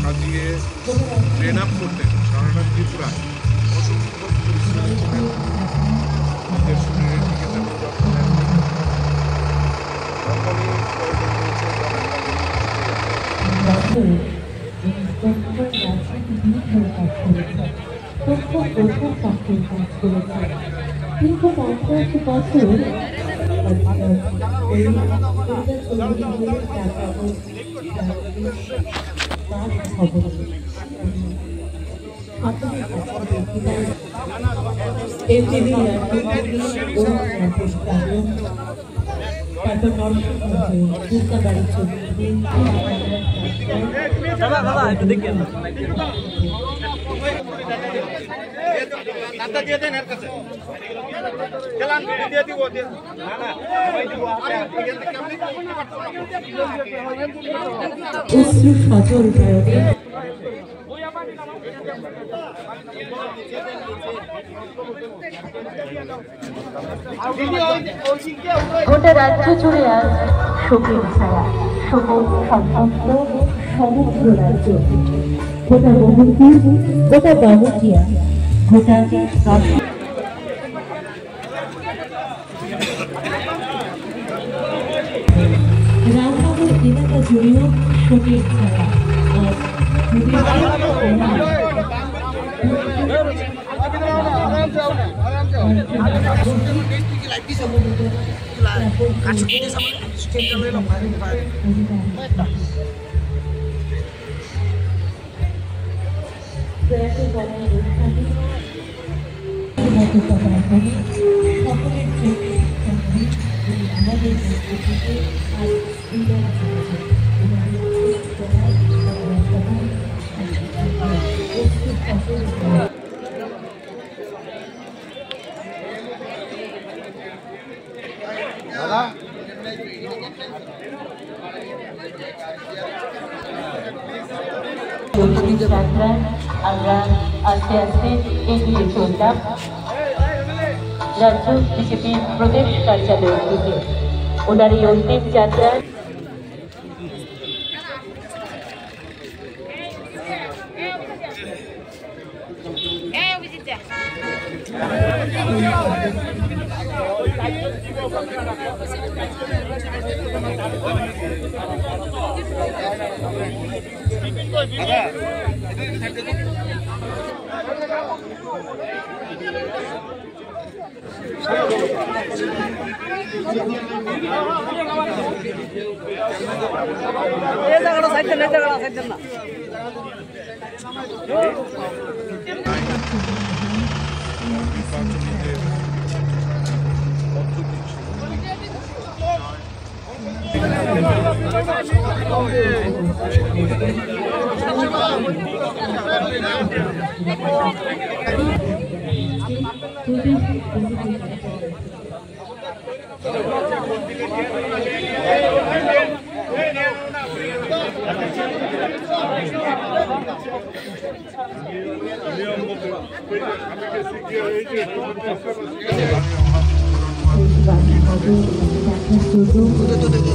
সাজিয়ে train up করতেন সারাটা ত্রিপুরায়। অসংখ্য পরিশ্রমী ছিলেন, নিজের শরীরের দিকে তেমন যত্ন নেন। তখনই প্রয়োজন হয়েছে সচল গোটা রাজ্য জুড়ে আজ শোকের ছায়া, শোক সম্পন্ন সমগ্র রাজ্য, গোটা বহুপুর, গোটা বামুটিয়া, গোটা রামনগর এলাকা জুড়েও শোকের ছায়া। আমরা আস্তে আস্তে এগিয়ে চললাম রাজ্য বিজেপির প্রদেশ কার্যালয়ের দিকে। ওনার এই অন্তিম যাত্রার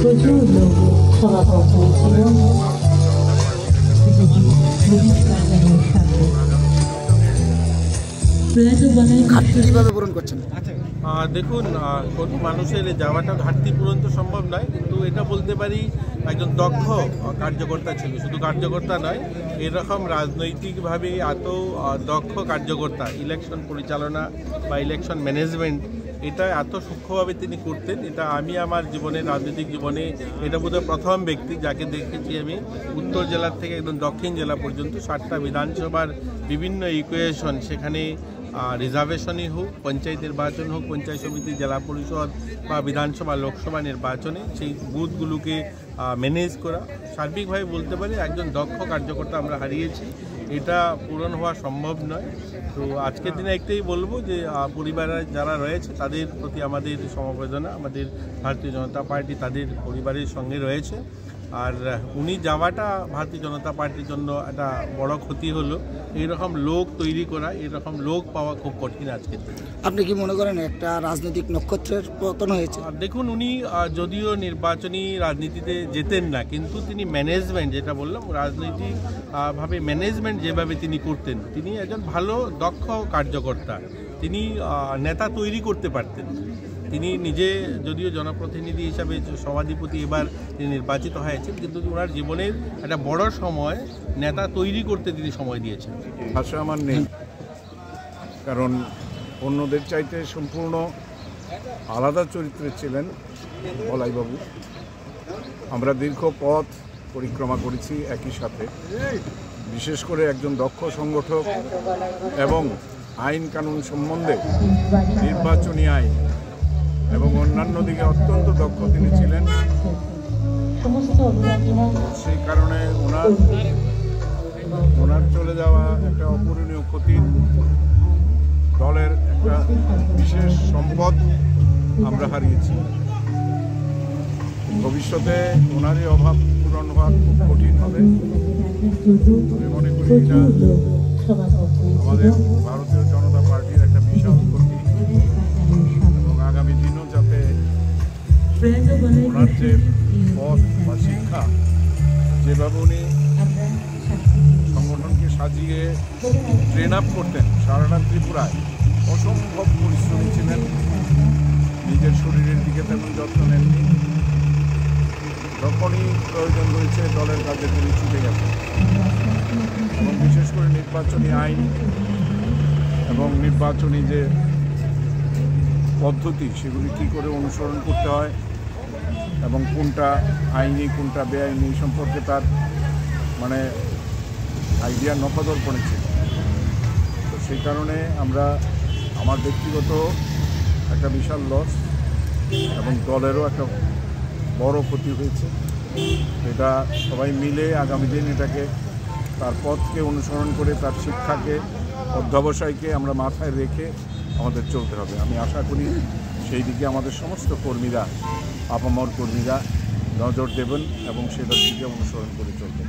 প্রচুর লোক সমাগত হয়েছিল কিভাবে পূরণ করছেন? দেখুন, কোনো মানুষের যাওয়াটা ঘাটতি পূরণ তো সম্ভব নয়, কিন্তু এটা বলতে পারি একজন দক্ষ কার্যকর্তা ছিল। শুধু কার্যকর্তা নয়, এরকম রাজনৈতিকভাবে এত দক্ষ কার্যকর্তা, ইলেকশন পরিচালনা বা ইলেকশন ম্যানেজমেন্ট এটা এত সূক্ষ্মভাবে তিনি করতেন। এটা আমি আমার জীবনে, রাজনৈতিক জীবনে এটা বোধহয় প্রথম ব্যক্তি যাকে দেখেছি আমি উত্তর জেলার থেকে একদম দক্ষিণ জেলা পর্যন্ত 7টা বিধানসভার বিভিন্ন ইকুয়েশন, সেখানে রিজার্ভেশনই হোক, পঞ্চায়েত নির্বাচন হোক, পঞ্চায়েত সমিতি, জেলা পরিষদ বা বিধানসভা লোকসভা নির্বাচনে সেই বুথগুলোকে ম্যানেজ করা, সার্বিকভাবে বলতে পারি একজন দক্ষ কার্যকর্তা আমরা হারিয়েছি। এটা পূরণ হওয়া সম্ভব নয়। তো আজকের দিনে একটাই বলবো যে পরিবারের যারা রয়েছে তাদের প্রতি আমাদের সমবেদনা, আমাদের ভারতীয় জনতা পার্টি তাদের পরিবারের সঙ্গে রয়েছে। আর উনি যাওয়াটা ভারতীয় জনতা পার্টির জন্য একটা বড় ক্ষতি হলো। এইরকম লোক তৈরি করা, এরকম লোক পাওয়া খুব কঠিন আজকের দিনে। আপনি কি মনে করেন একটা রাজনৈতিক নক্ষত্রের পতন হয়েছে? দেখুন, উনি যদিও নির্বাচনী রাজনীতিতে যেতেন না, কিন্তু তিনি ম্যানেজমেন্ট, যেটা বললাম রাজনৈতিক ভাবে ম্যানেজমেন্ট যেভাবে তিনি করতেন, তিনি একজন ভালো দক্ষ কার্যকর্তা। তিনি নেতা তৈরি করতে পারতেন। তিনি নিজে যদিও জনপ্রতিনিধি হিসাবে সভাধিপতি এবার তিনি নির্বাচিত হয়েছেন, কিন্তু ওনার জীবনের একটা বড় সময় নেতা তৈরি করতে তিনি সময় দিয়েছেন। ভাষা আমার নেই, কারণ অন্যদের চাইতে সম্পূর্ণ আলাদা চরিত্রের ছিলেন বলাইবাবু। আমরা দীর্ঘ পথ পরিক্রমা করেছি একই সাথে, বিশেষ করে একজন দক্ষ সংগঠক এবং আইন কানুন সম্বন্ধে, নির্বাচনী আইন এবং অন্যান্য দিকে অত্যন্ত দক্ষ তিনি ছিলেন। সেই কারণে ওনার চলে যাওয়া একটা অপূরণীয় ক্ষতি। দলের একটা বিশেষ সম্পদ আমরা হারিয়েছি। ভবিষ্যতে ওনারই অভাব পূরণ হওয়া খুব কঠিন হবে। আমি মনে করি এটা আমাদের ভারতীয় জনতা পার্টির একটা বিশাল ক্ষতি, এবং আগামী দিনও যাতে ওনার যে পথ বা শিক্ষা, যেভাবে উনি সংগঠনকে সাজিয়ে ট্রেন আপ করতেন, সারাটা ত্রিপুরায় অসম্ভব পরিশ্রমী ছিলেন, নিজের শরীরের দিকে তেমন যত্ন নেননি। যখনই প্রয়োজন হয়েছে দলের কাজে তিনি ছুটে গেছেন, এবং বিশেষ করে নির্বাচনী আইন এবং নির্বাচনী যে পদ্ধতি, সেগুলি কী করে অনুসরণ করতে হয় এবং কোনটা আইনি কোনটা বেআইনি সম্পর্কে তার আইডিয়া নফাদর পড়েছিল। তো সেই কারণে আমার ব্যক্তিগত একটা বিশাল লস এবং দলেরও একটা বড় ক্ষতি হয়েছে। এটা সবাই মিলে আগামী দিন এটাকে, তার পথকে অনুসরণ করে, তার শিক্ষাকে, অধ্যবসায়কে আমরা মাথায় রেখে আমাদের চলতে হবে। আমি আশা করি সেই দিকে আমাদের সমস্ত কর্মীরা, আপামর কর্মীরা নজর দেবেন এবং সেটার দিকে অনুসরণ করে চলবেন।